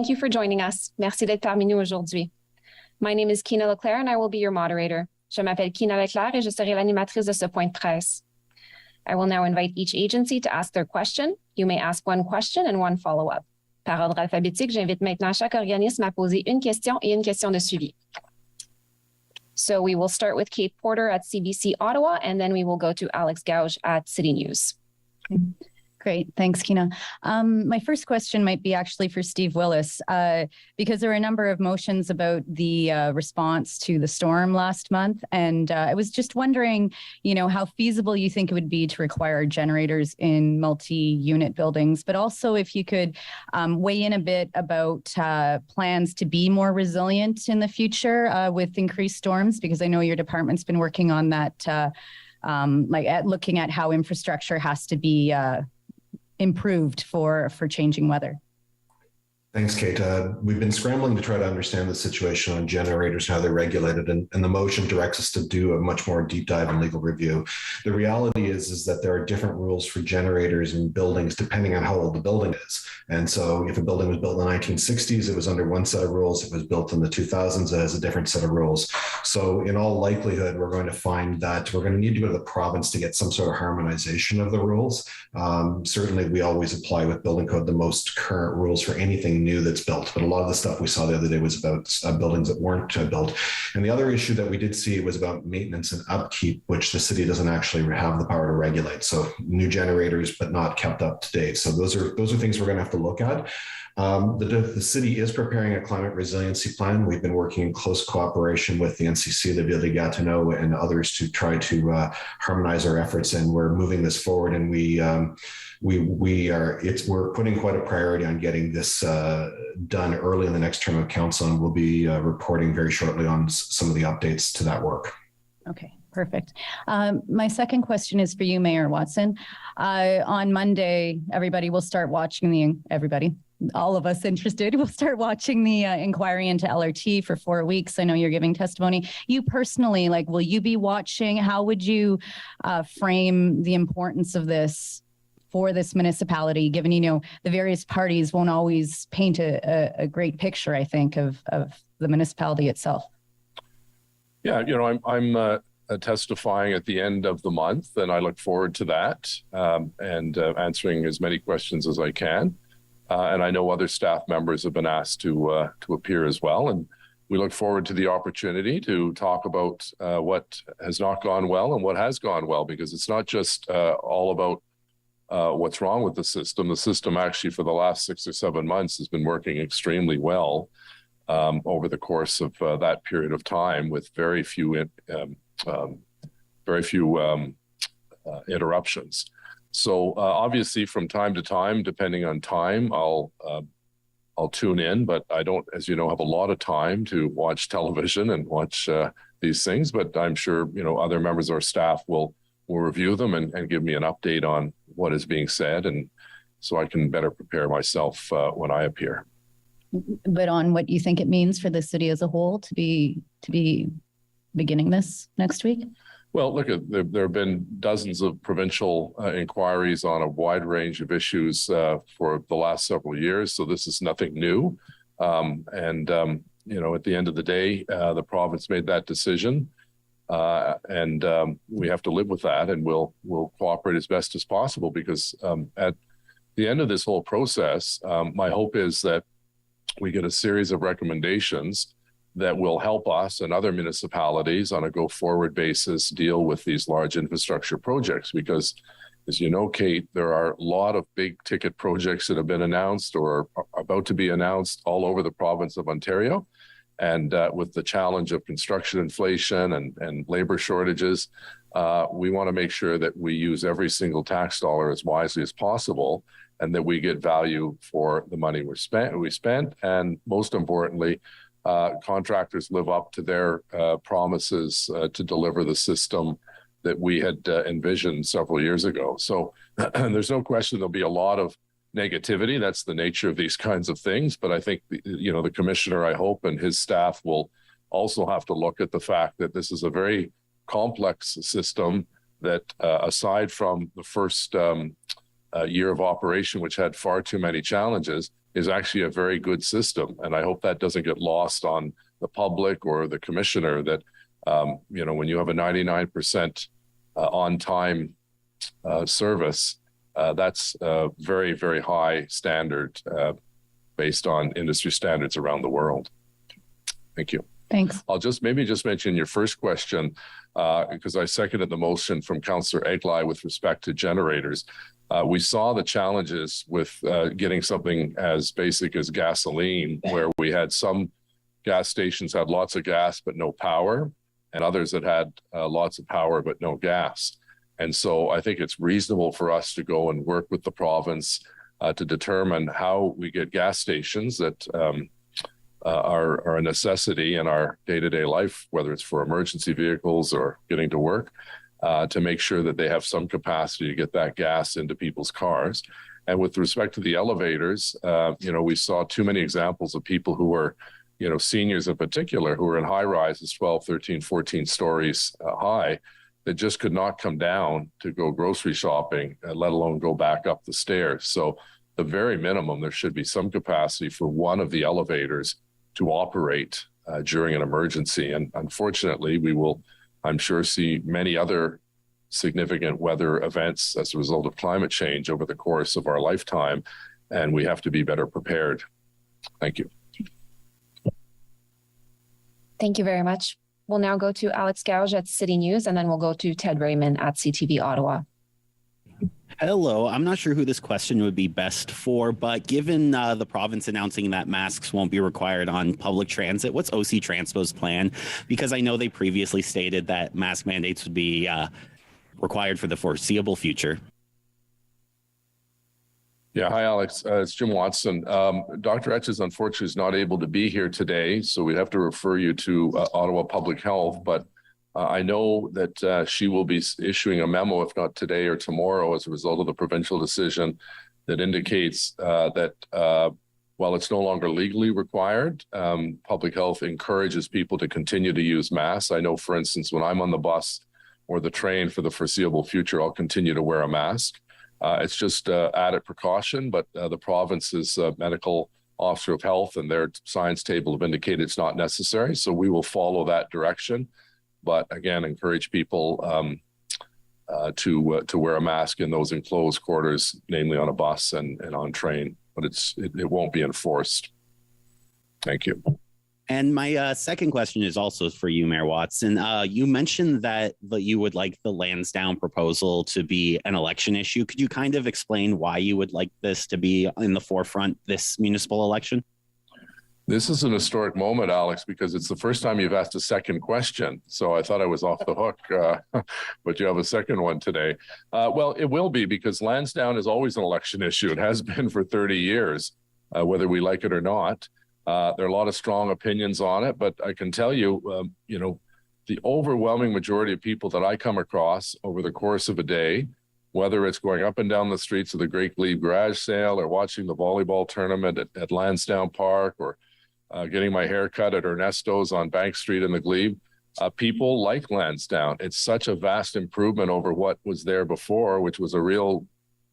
Thank you for joining us. Merci d'être parmi nous aujourd'hui. My name is Kina Leclerc and I will be your moderator. Je m'appelle Kina Leclerc et je serai l'animatrice de ce point de presse. I will now invite each agency to ask their question. You may ask one question and one follow-up. Par ordre alphabétique, j'invite maintenant chaque organisme à poser une question et une question de suivi. So we will start with Kate Porter at CBC Ottawa, and then we will go to Alex Gauge at City News. Great. Thanks, Kina. My first question might be actually for Steve Willis, because there were a number of motions about the response to the storm last month. And I was just wondering, how feasible you think it would be to require generators in multi-unit buildings, but also if you could weigh in a bit about plans to be more resilient in the future with increased storms, because I know your department's been working on that, looking at how infrastructure has to be improved for changing weather. Thanks, Kate. We've been scrambling to try to understand the situation on generators, how they're regulated, and the motion directs us to do a much more deep dive and legal review. The reality is that there are different rules for generators in buildings depending on how old the building is. And so if a building was built in the 1960s, it was under one set of rules. If it was built in the 2000s, it has a different set of rules. So in all likelihood, we're going to find that we're going to need to go to the province to get some sort of harmonization of the rules. Certainly, we always apply with building code the most current rules for anything new that's built, but a lot of the stuff we saw the other day was about buildings that weren't built. And the other issue that we did see was about maintenance and upkeep, which the city doesn't actually have the power to regulate. So new generators, but not kept up to date. So those are things we're going to have to look at. The city is preparing a climate resiliency plan. We've been working in close cooperation with the NCC, the Ville de Gatineau, and others to try to harmonize our efforts, and we're moving this forward. And we're putting quite a priority on getting this done early in the next term of council, and we'll be reporting very shortly on some of the updates to that work. Okay. Perfect. My second question is for you, Mayor Watson. On Monday, all of us interested will start watching the inquiry into LRT for 4 weeks. I know you're giving testimony. You personally, will you be watching? How would you frame the importance of this for this municipality, given, the various parties won't always paint a great picture, I think, of the municipality itself? Yeah, I'm testifying at the end of the month, and I look forward to that and answering as many questions as I can. And I know other staff members have been asked to appear as well. And we look forward to the opportunity to talk about what has not gone well and what has gone well, because it's not just all about what's wrong with the system. The system actually for the last 6 or 7 months has been working extremely well over the course of that period of time, with very few interruptions. So obviously, from time to time, depending on time, I'll tune in. But I don't, as you know, have a lot of time to watch television and watch these things. But I'm sure other members of our staff will review them and give me an update on what is being said, and so I can better prepare myself when I appear. But on what you think it means for the city as a whole to be beginning this next week? Well, look, there have been dozens of provincial inquiries on a wide range of issues for the last several years, so this is nothing new. At the end of the day, the province made that decision, and we have to live with that, and we'll cooperate as best as possible, because at the end of this whole process, my hope is that we get a series of recommendations that will help us and other municipalities on a go-forward basis deal with these large infrastructure projects. Because, as you know, Kate, there are a lot of big ticket projects that have been announced or are about to be announced all over the province of Ontario. And with the challenge of construction inflation and labor shortages, we want to make sure that we use every single tax dollar as wisely as possible, and that we get value for the money we spent. And most importantly, contractors live up to their promises to deliver the system that we had envisioned several years ago. So there's no question there'll be a lot of negativity. That's the nature of these kinds of things. But I think, the commissioner, I hope, and his staff will also have to look at the fact that this is a very complex system that, aside from the first year of operation, which had far too many challenges, is actually a very good system. And I hope that doesn't get lost on the public or the commissioner that, when you have a 99% on-time service, that's a very, very high standard based on industry standards around the world. Thank you. Thanks. I'll just mention your first question, because I seconded the motion from Councillor Eglai with respect to generators. We saw the challenges with getting something as basic as gasoline, where we had some gas stations had lots of gas but no power, and others that had lots of power but no gas. And so I think it's reasonable for us to go and work with the province to determine how we get gas stations that are a necessity in our day-to-day life, whether it's for emergency vehicles or getting to work, to make sure that they have some capacity to get that gas into people's cars. And with respect to the elevators, we saw too many examples of people who were, seniors in particular, who were in high rises, 12, 13, 14 stories high, that just could not come down to go grocery shopping, let alone go back up the stairs. So the very minimum, there should be some capacity for one of the elevators to operate during an emergency. And unfortunately, we will, I'm sure, see many other significant weather events as a result of climate change over the course of our lifetime, and we have to be better prepared. Thank you. Thank you very much. We'll now go to Alex Gouge at City News, and then we'll go to Ted Raymond at CTV Ottawa. Hello. I'm not sure who this question would be best for, but given the province announcing that masks won't be required on public transit, what's OC Transpo's plan? Because I know they previously stated that mask mandates would be required for the foreseeable future. Yeah, hi, Alex. It's Jim Watson. Dr. Etches, unfortunately, is not able to be here today, so we'd have to refer you to Ottawa Public Health, but I know that she will be issuing a memo, if not today or tomorrow, as a result of the provincial decision that indicates that while it's no longer legally required, public health encourages people to continue to use masks. I know, for instance, when I'm on the bus or the train for the foreseeable future, I'll continue to wear a mask. It's just added precaution, but the province's medical officer of health and their science table have indicated it's not necessary. So we will follow that direction. But again, encourage people to wear a mask in those enclosed quarters, namely on a bus and on train, but it won't be enforced. Thank you. And my second question is also for you, Mayor Watson. You mentioned that you would like the Lansdowne proposal to be an election issue. Could you kind of explain why you would like this to be in the forefront this municipal election? This is an historic moment, Alex, because it's the first time you've asked a second question. So I thought I was off the hook, but you have a second one today. Well, it will be, because Lansdowne is always an election issue. It has been for 30 years, whether we like it or not. There are a lot of strong opinions on it, but I can tell you, the overwhelming majority of people that I come across over the course of a day, whether it's going up and down the streets of the Great Glebe garage sale or watching the volleyball tournament at Lansdowne Park or getting my hair cut at Ernesto's on Bank Street in the Glebe, people like Lansdowne. It's such a vast improvement over what was there before, which was a real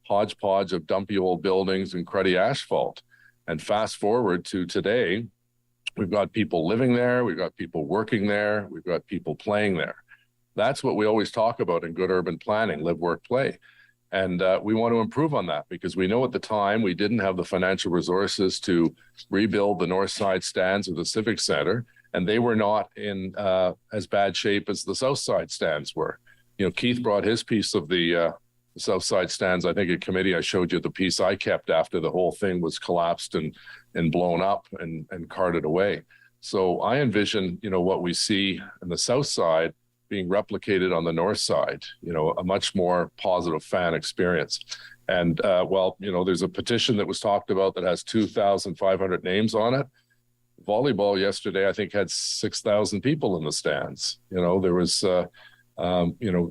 hodgepodge of dumpy old buildings and cruddy asphalt. And fast forward to today, we've got people living there, we've got people working there, we've got people playing there. That's what we always talk about in good urban planning: live, work, play. And we want to improve on that, because we know at the time we didn't have the financial resources to rebuild the North Side stands or the Civic Center, and they were not in as bad shape as the South Side stands were. Keith brought his piece of the South Side stands. I think at committee I showed you the piece I kept after the whole thing was collapsed and blown up and carted away. So I envision, what we see on the South Side being replicated on the North Side, a much more positive fan experience. And there's a petition that was talked about that has 2,500 names on it. Volleyball yesterday, I think, had 6,000 people in the stands. There was,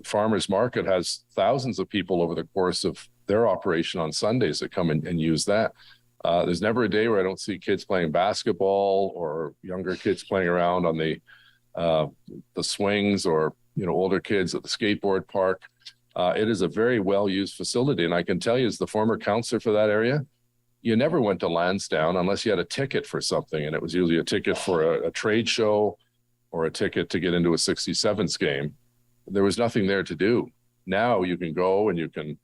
Farmers Market has thousands of people over the course of their operation on Sundays that come and use that. There's never a day where I don't see kids playing basketball or younger kids playing around on the swings, or older kids at the skateboard park. It is a very well-used facility, and I can tell you, as the former councillor for that area, you never went to Lansdowne unless you had a ticket for something. And it was usually a ticket for a trade show or a ticket to get into a 67s game. There was nothing there to do. Now you can go and you can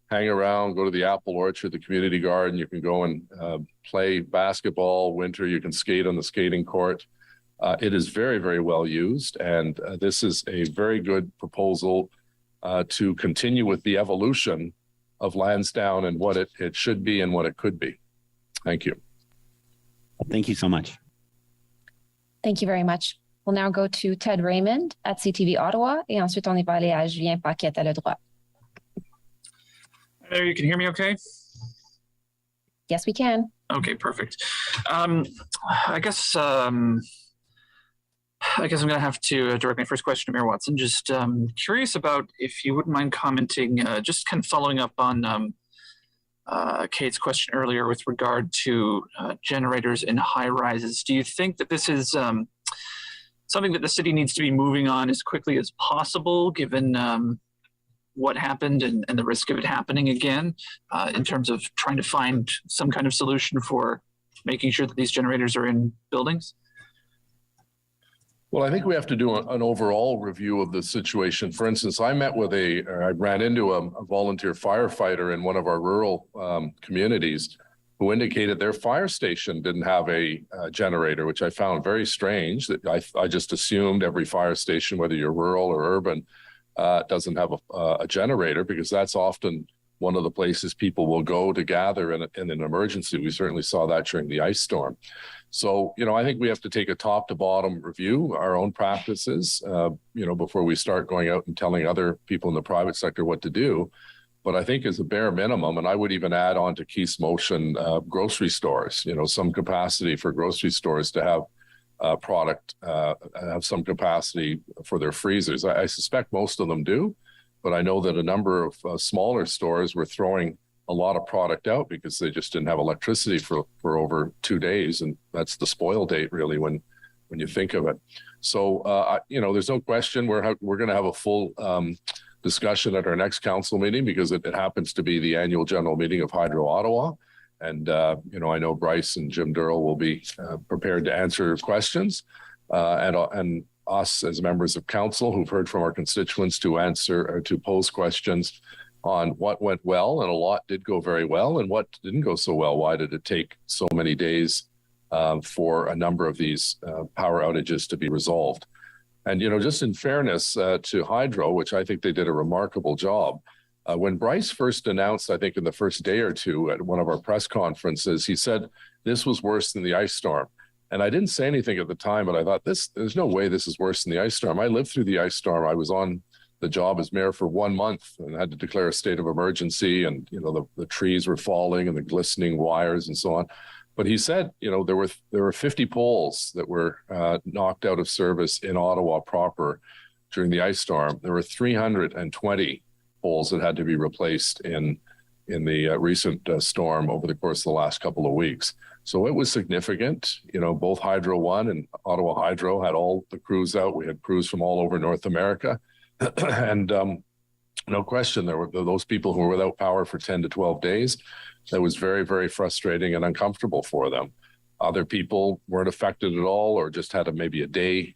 hang around, go to the apple orchard, the community garden. You can go and play basketball. Winter, you can skate on the skating court. It is very, very well used. And this is a very good proposal to continue with the evolution of Lansdowne and what it should be and what it could be. Thank you. Thank you so much. Thank you very much. We'll now go to Ted Raymond at CTV Ottawa, et ensuite on va aller à Julien Paquette à le droit. There, you can hear me okay? Yes, we can. Okay, perfect. I guess I'm going to have to direct my first question to Mayor Watson. Just curious about if you wouldn't mind commenting, just kind of following up on Kate's question earlier with regard to generators in high rises. Do you think that this is something that the city needs to be moving on as quickly as possible, given what happened and the risk of it happening again, in terms of trying to find some kind of solution for making sure that these generators are in buildings? Well, I think we have to do an overall review of the situation. For instance, I ran into a volunteer firefighter in one of our rural communities who indicated their fire station didn't have a generator, which I found very strange. That I just assumed every fire station, whether you're rural or urban, doesn't have a generator, because that's often one of the places people will go to gather in an emergency. We certainly saw that during the ice storm. So, I think we have to take a top to bottom review our own practices, before we start going out and telling other people in the private sector what to do. But I think as a bare minimum, and I would even add on to Keith's motion, grocery stores, some capacity for grocery stores to have product, have some capacity for their freezers. I suspect most of them do, but I know that a number of smaller stores were throwing a lot of product out because they just didn't have electricity for over 2 days. And that's the spoil date, really, when you think of it. So, there's no question we're going to have a full discussion at our next council meeting, because it happens to be the annual general meeting of Hydro Ottawa. And, I know Bryce and Jim Durrell will be prepared to answer questions, and us as members of council who've heard from our constituents to answer or to pose questions on what went well, and a lot did go very well, and what didn't go so well. Why did it take so many days for a number of these power outages to be resolved? And, just in fairness to Hydro, which I think they did a remarkable job, when Bryce first announced, I think in the first day or two at one of our press conferences, he said this was worse than the ice storm. And I didn't say anything at the time, but I thought there's no way this is worse than the ice storm. I lived through the ice storm. I was on the job as mayor for 1 month and had to declare a state of emergency, and the trees were falling and the glistening wires and so on. But he said, there were 50 poles that were knocked out of service in Ottawa proper during the ice storm. There were 320 poles that had to be replaced in the recent storm over the course of the last couple of weeks. So it was significant. Both Hydro One and Ottawa Hydro had all the crews out. We had crews from all over North America. And no question, there were those people who were without power for 10 to 12 days. That was very, very frustrating and uncomfortable for them. Other people weren't affected at all, or just had maybe a day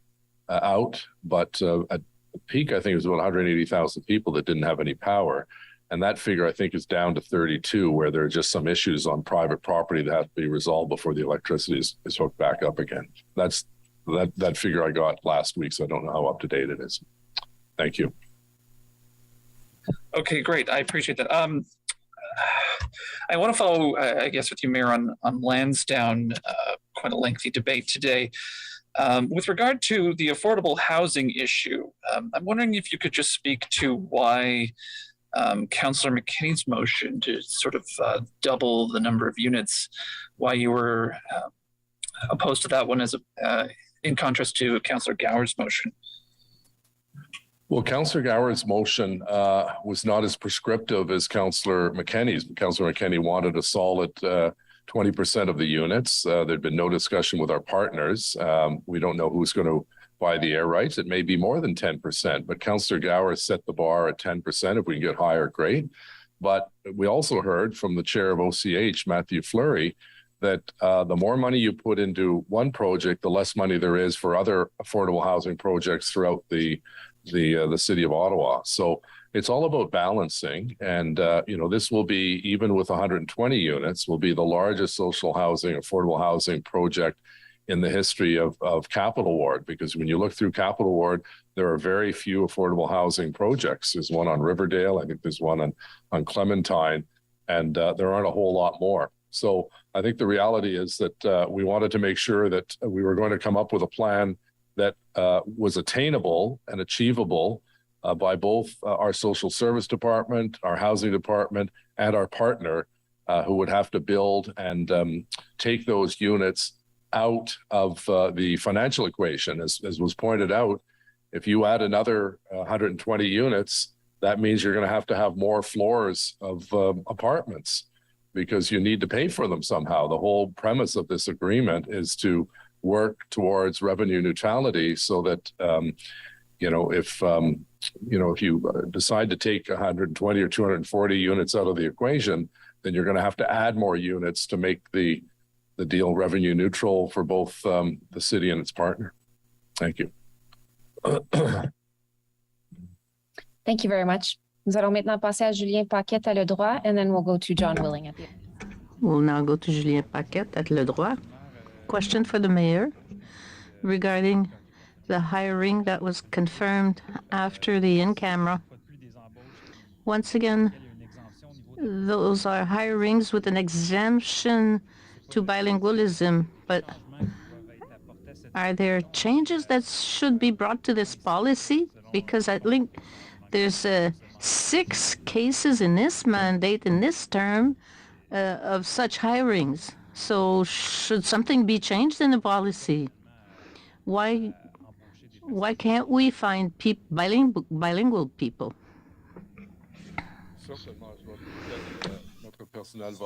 out. But at the peak, I think it was about 180,000 people that didn't have any power. And that figure, I think, is down to 32, where there are just some issues on private property that have to be resolved before the electricity is hooked back up again. That's that figure I got last week, so I don't know how up to date it is. Thank you. Okay, great. I appreciate that. I want to follow, I guess, with you, Mayor, on Lansdowne, quite a lengthy debate today. With regard to the affordable housing issue, I'm wondering if you could just speak to why Councillor McKinney's motion to sort of double the number of units, why you were opposed to that one as in contrast to Councillor Gower's motion. Well, Councillor Gower's motion was not as prescriptive as Councillor McKinney's. Councillor McKinney wanted a solid 20% of the units. There'd been no discussion with our partners. We don't know who's going to buy the air rights. It may be more than 10%, but Councillor Gower set the bar at 10%. If we can get higher, great. But we also heard from the chair of OCH, Matthew Fleury, that the more money you put into one project, the less money there is for other affordable housing projects throughout the city of Ottawa. So it's all about balancing. And, this will be, even with 120 units, will be the largest social housing, affordable housing project in the history of Capital Ward, because when you look through Capital Ward, there are very few affordable housing projects. There's one on Riverdale, I think there's one on Clementine, and there aren't a whole lot more. So I think the reality is that we wanted to make sure that we were going to come up with a plan that was attainable and achievable by both our social service department, our housing department, and our partner, who would have to build and take those units out of the financial equation. As was pointed out, if you add another 120 units, that means you're going to have more floors of apartments, because you need to pay for them somehow. The whole premise of this agreement is to work towards revenue neutrality, so that if you decide to take 120 or 240 units out of the equation, then you're going to have to add more units to make the deal revenue neutral for both the city and its partner. Thank you. Thank you very much. Nous allons maintenant passer à Julien Paquette à Le Droit, and then we'll go to John Willing at the end. We'll now go to Julien Paquette at Le Droit. Question for the mayor regarding the hiring that was confirmed after the in-camera. Once again, those are hirings with an exemption to bilingualism, but are there changes that should be brought to this policy? Because I think there's 6 cases in this mandate, in this term, of such hirings. So should something be changed in the policy? Why can't we find bilingual people?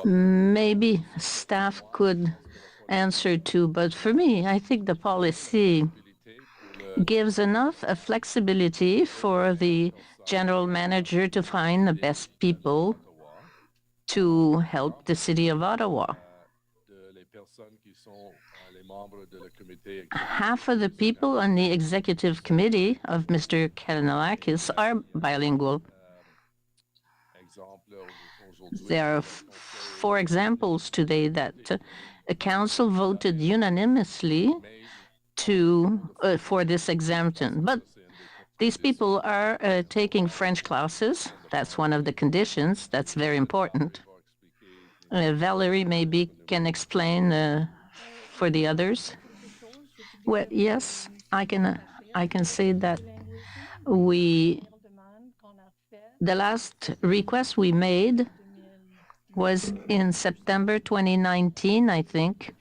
Maybe staff could answer too, but for me, I think the policy gives enough flexibility for the general manager to find the best people to help the city of Ottawa. Half of the people on the executive committee of Mr. Kanellakis are bilingual. There are 4 examples today that a council voted unanimously for this exemption. But these people are taking French classes. That's one of the conditions. That's very important. Valerie maybe can explain for the others. Well, yes, I can say that the last request we made was in September 2019, I think,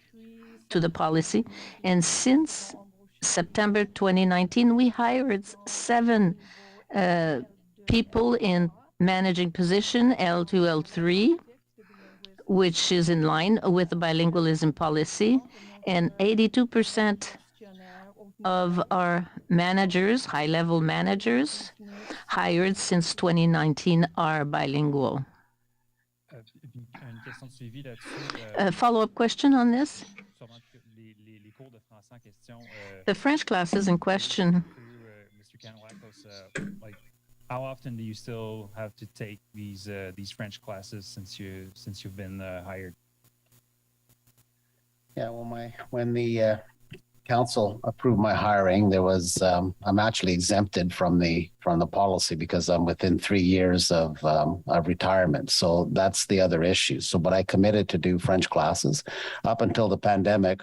to the policy. And since September 2019, we hired 7 people in managing position, L2, L3, which is in line with the bilingualism policy. And 82% of our managers, high-level managers, hired since 2019 are bilingual. A follow-up question on this? The French classes in question. How often do you still have to take these French classes since you've been hired? Yeah, well, when the council approved my hiring, there was I'm actually exempted from the policy because I'm within 3 years of retirement. So that's the other issue. So, but I committed to do French classes up until the pandemic.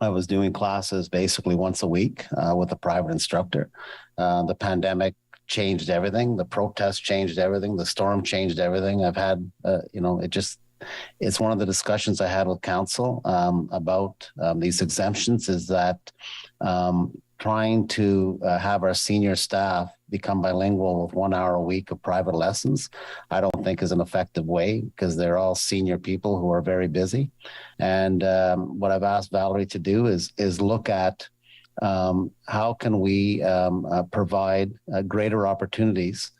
I was doing classes basically once a week with a private instructor. The pandemic changed everything. The protest changed everything. The storm changed everything. I've had, it's one of the discussions I had with council about these exemptions is that trying to have our senior staff become bilingual with 1 hour a week of private lessons, I don't think is an effective way because they're all senior people who are very busy. And what I've asked Valerie to do is look at how can we provide greater opportunities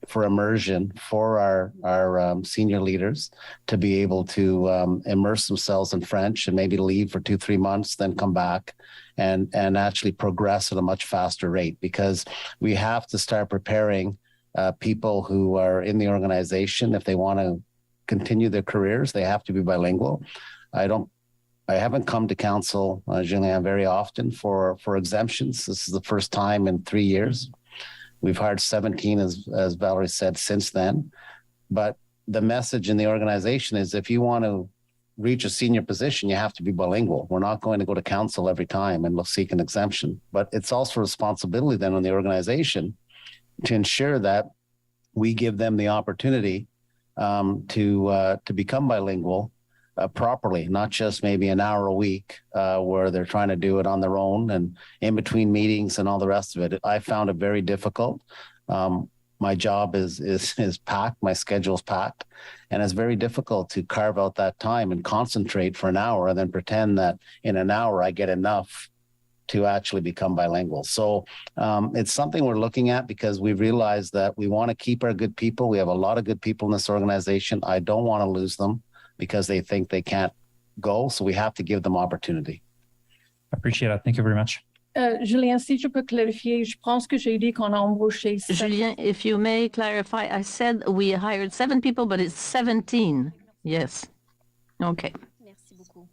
for immersion for our senior leaders to be able to immerse themselves in French and maybe leave for 2-3 months, then come back and actually progress at a much faster rate, because we have to start preparing people who are in the organization. If they want to continue their careers, they have to be bilingual. I haven't come to council, Julien, very often for exemptions. This is the first time in 3 years. We've hired 17, as Valerie said, since then. But the message in the organization is, if you want to reach a senior position, you have to be bilingual. We're not going to go to council every time and seek an exemption. But it's also a responsibility then on the organization to ensure that we give them the opportunity to become bilingual properly, not just maybe an hour a week where they're trying to do it on their own and in between meetings and all the rest of it. I found it very difficult. My job is packed, my schedule's packed, and it's very difficult to carve out that time and concentrate for an hour and then pretend that in an hour I get enough to actually become bilingual. So it's something we're looking at, because we realize that we want to keep our good people. We have a lot of good people in this organization. I don't want to lose them because they think they can't go. So we have to give them opportunity. I appreciate it. Thank you very much. Julien, si je peux clarifier, je pense que j'ai dit qu'on a embauché. Julien, if you may clarify, I said we hired 7 people, but it's 17. Yes. Okay. Merci beaucoup.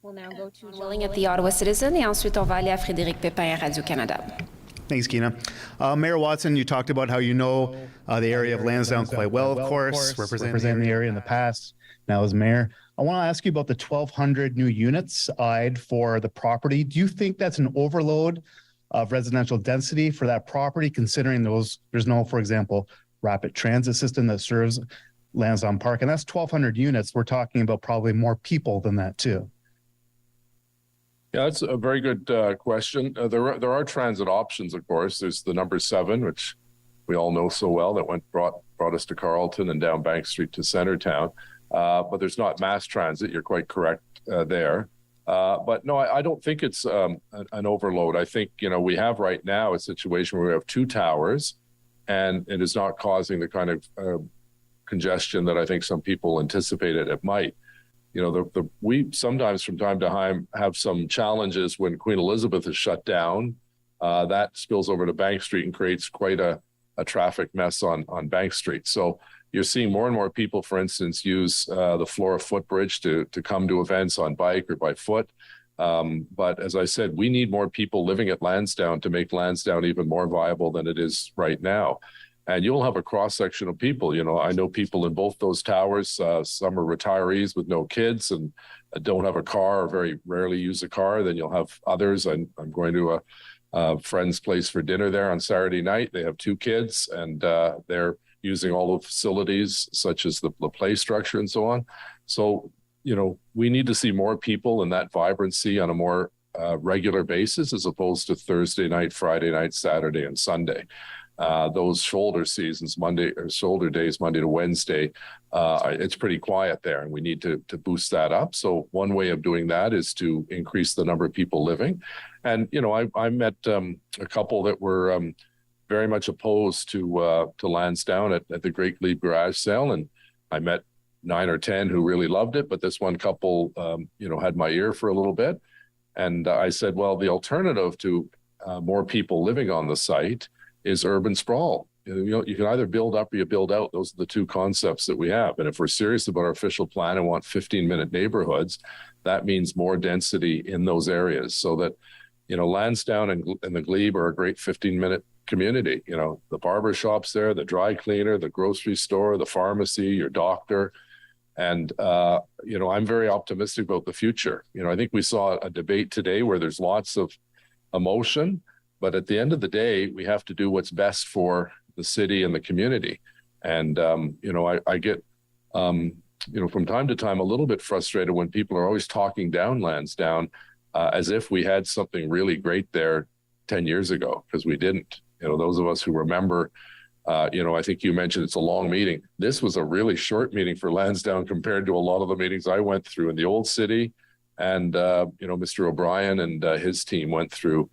We'll now go to Willing at the Ottawa Citizen, et ensuite on va aller à Frédéric Pépin à Radio-Canada. Thanks, Kina. Mayor Watson, you talked about how you know the area of Lansdowne quite well, of course, representing the area in the past, now as mayor. I want to ask you about the 1,200 new units eyed for the property. Do you think that's an overload of residential density for that property, considering there's no, for example, rapid transit system that serves Lansdowne Park? And that's 1,200 units. We're talking about probably more people than that too. Yeah, that's a very good question. There are transit options, of course. There's the number 7, which we all know so well, that brought us to Carleton and down Bank Street to Centertown. But there's not mass transit. You're quite correct there. But no, I don't think it's an overload. I think, we have right now a situation where we have 2 towers, and it is not causing the kind of congestion that I think some people anticipated it might. We sometimes from time to time have some challenges when Queen Elizabeth is shut down. That spills over to Bank Street and creates quite a traffic mess on Bank Street. So you're seeing more and more people, for instance, use the Flora footbridge to come to events on bike or by foot. But as I said, we need more people living at Lansdowne to make Lansdowne even more viable than it is right now. And you'll have a cross-section of people. I know people in both those towers. Some are retirees with no kids and don't have a car or very rarely use a car. Then you'll have others. I'm going to a friend's place for dinner there on Saturday night. They have 2 kids, and they're using all the facilities such as the play structure and so on. So, we need to see more people in that vibrancy on a more regular basis, as opposed to Thursday night, Friday night, Saturday, and Sunday. Those shoulder seasons, shoulder days, Monday to Wednesday, it's pretty quiet there, and we need to boost that up. So one way of doing that is to increase the number of people living. And, I met a couple that were very much opposed to Lansdowne at the Great Glebe garage sale. And I met 9 or 10 who really loved it. But this one couple, had my ear for a little bit. And I said, well, the alternative to more people living on the site is urban sprawl. You can either build up or you build out. Those are the 2 concepts that we have. And if we're serious about our official plan and want 15-minute neighborhoods, that means more density in those areas, so that, Lansdowne and the Glebe are a great 15-minute community. The barber shop's there, the dry cleaner, the grocery store, the pharmacy, your doctor. And, I'm very optimistic about the future. I think we saw a debate today where there's lots of emotion, but at the end of the day, we have to do what's best for the city and the community. And, I get, from time to time, a little bit frustrated when people are always talking down Lansdowne as if we had something really great there 10 years ago, because we didn't. Those of us who remember, I think you mentioned it's a long meeting. This was a really short meeting for Lansdowne compared to a lot of the meetings I went through in the old city. And, Mr. O'Brien and his team went through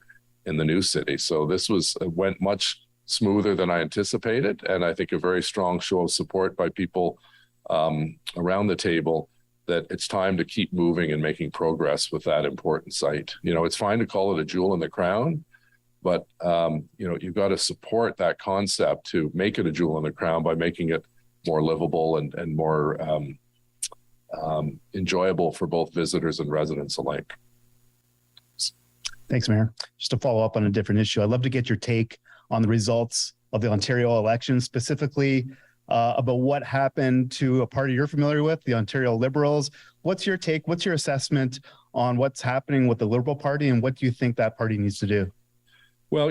in the new city. So this went much smoother than I anticipated, and I think a very strong show of support by people around the table that it's time to keep moving and making progress with that important site. It's fine to call it a jewel in the crown, but you've got to support that concept to make it a jewel in the crown by making it more livable and more enjoyable for both visitors and residents alike. Thanks, Mayor. Just to follow up on a different issue, I'd love to get your take on the results of the Ontario election, specifically about what happened to a party you're familiar with, the Ontario Liberals. What's your take? What's your assessment on what's happening with the Liberal Party, and what do you think that party needs to do? Well,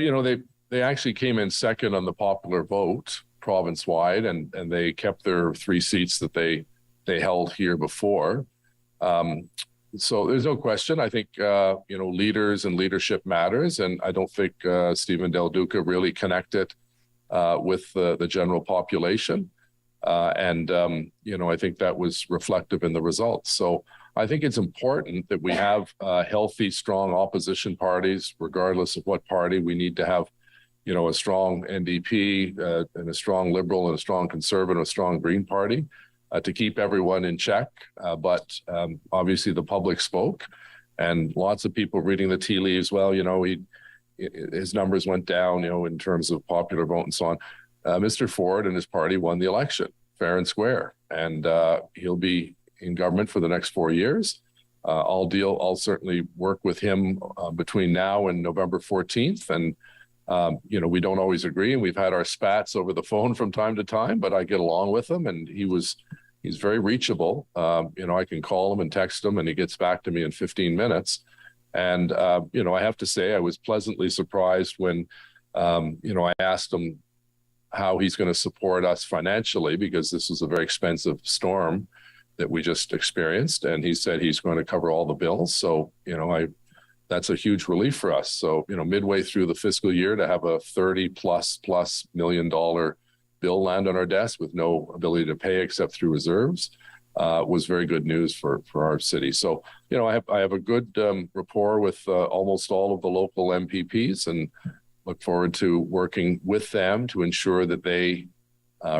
they actually came in second on the popular vote province-wide, and they kept their 3 seats that they held here before. So there's no question. I think, leaders and leadership matters, and I don't think Stephen Del Duca really connected with the general population. I think that was reflective in the results. So I think it's important that we have healthy, strong opposition parties, regardless of what party. We need to have, a strong NDP and a strong Liberal and a strong Conservative, a strong Green Party to keep everyone in check. But obviously the public spoke, and lots of people reading the tea leaves. Well, his numbers went down, in terms of popular vote and so on. Mr. Ford and his party won the election fair and square, and he'll be in government for the next 4 years. I'll certainly work with him between now and November 14th. And, we don't always agree, and we've had our spats over the phone from time to time, but I get along with him, and he's very reachable. I can call him and text him, and he gets back to me in 15 minutes. And, I have to say, I was pleasantly surprised when, I asked him how he's going to support us financially, because this was a very expensive storm that we just experienced. And he said he's going to cover all the bills. So, that's a huge relief for us. So, midway through the fiscal year, to have a $30+ million bill land on our desk with no ability to pay except through reserves was very good news for our city. So, I have a good rapport with almost all of the local MPPs, and look forward to working with them to ensure that they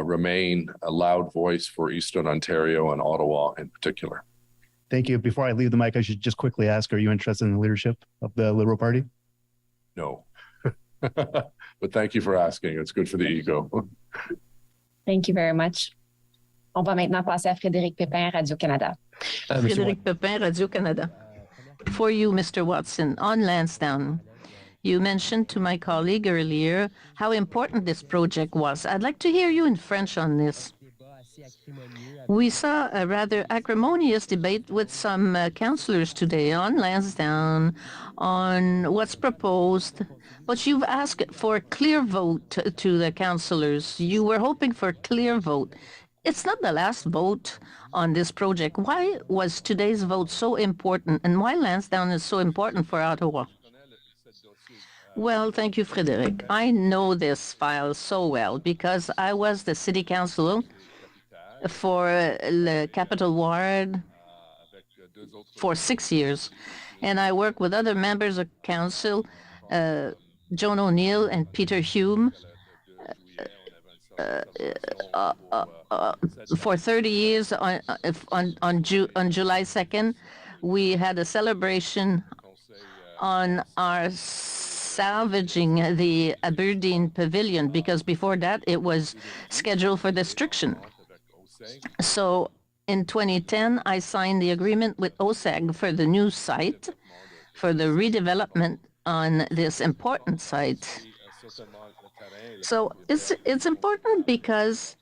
remain a loud voice for Eastern Ontario and Ottawa in particular. Thank you. Before I leave the mic, I should just quickly ask, are you interested in the leadership of the Liberal Party? No. But thank you for asking. It's good for the ego. Thank you very much. On va maintenant passer à Frédéric Pépin, Radio-Canada. Frédéric Pépin, Radio-Canada. For you, Mr. Watson, on Lansdowne, you mentioned to my colleague earlier how important this project was. I'd like to hear you in French on this. We saw a rather acrimonious debate with some councillors today on Lansdowne on what's proposed, but you've asked for a clear vote to the councillors. You were hoping for a clear vote. It's not the last vote on this project. Why was today's vote so important, and why Lansdowne is so important for Ottawa? Well, thank you, Frédéric. I know this file so well because I was the city councillor for the Capital Ward for 6 years, and I work with other members of council, Joan O'Neill and Peter Hume, for 30 years. On July 2nd, we had a celebration on our salvaging the Aberdeen Pavilion, because before that it was scheduled for destruction. So in 2010, I signed the agreement with OSAG for the new site, for the redevelopment on this important site. So it's important because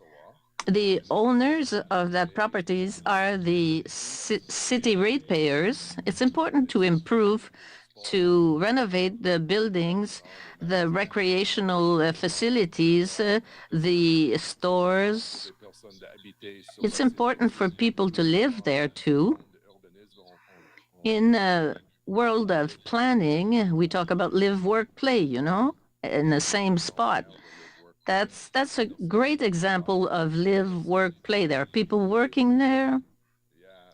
the owners of that properties are the city ratepayers. It's important to improve, to renovate the buildings, the recreational facilities, the stores. It's important for people to live there too. In a world of planning, we talk about live, work, play, in the same spot. That's a great example of live, work, play. There are people working there,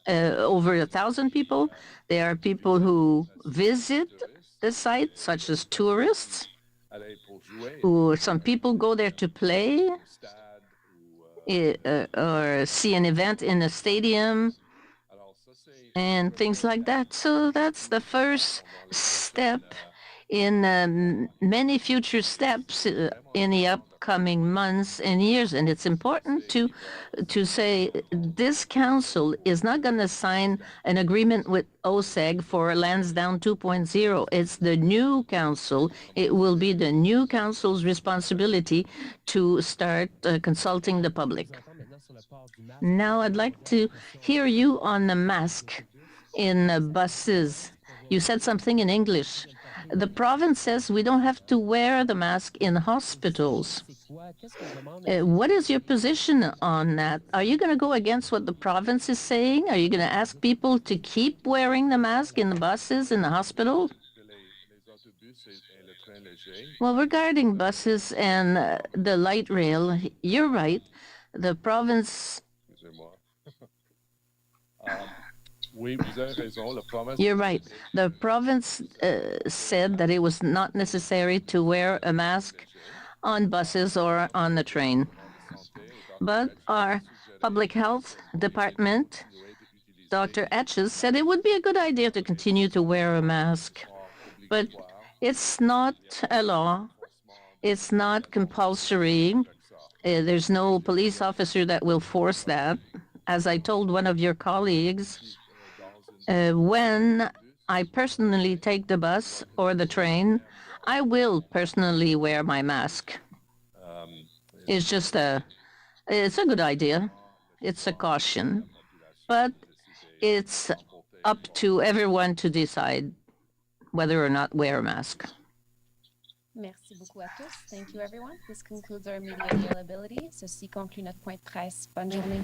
over 1,000 people. There are people who visit the site, such as tourists. Or some people go there to play or see an event in a stadium and things like that. So that's the first step in many future steps in the upcoming months and years. And it's important to say this council is not going to sign an agreement with OSEG for Lansdowne 2.0. It's the new council. It will be the new council's responsibility to start consulting the public. Now I'd like to hear you on the mask in buses. You said something in English. The province says we don't have to wear the mask in hospitals. What is your position on that? Are you going to go against what the province is saying? Are you going to ask people to keep wearing the mask in the buses, in the hospital? Well, regarding buses and the light rail, you're right. The province... You're right. The province said that it was not necessary to wear a mask on buses or on the train. But our public health department, Dr. Etches, said it would be a good idea to continue to wear a mask. But it's not a law. It's not compulsory. There's no police officer that will force that. As I told one of your colleagues, when I personally take the bus or the train, I will personally wear my mask. It's a good idea. It's a caution, but it's up to everyone to decide whether or not wear a mask. Merci beaucoup à tous. Thank you, everyone. This concludes our media availability. Ceci conclut notre point de presse. Bonne journée.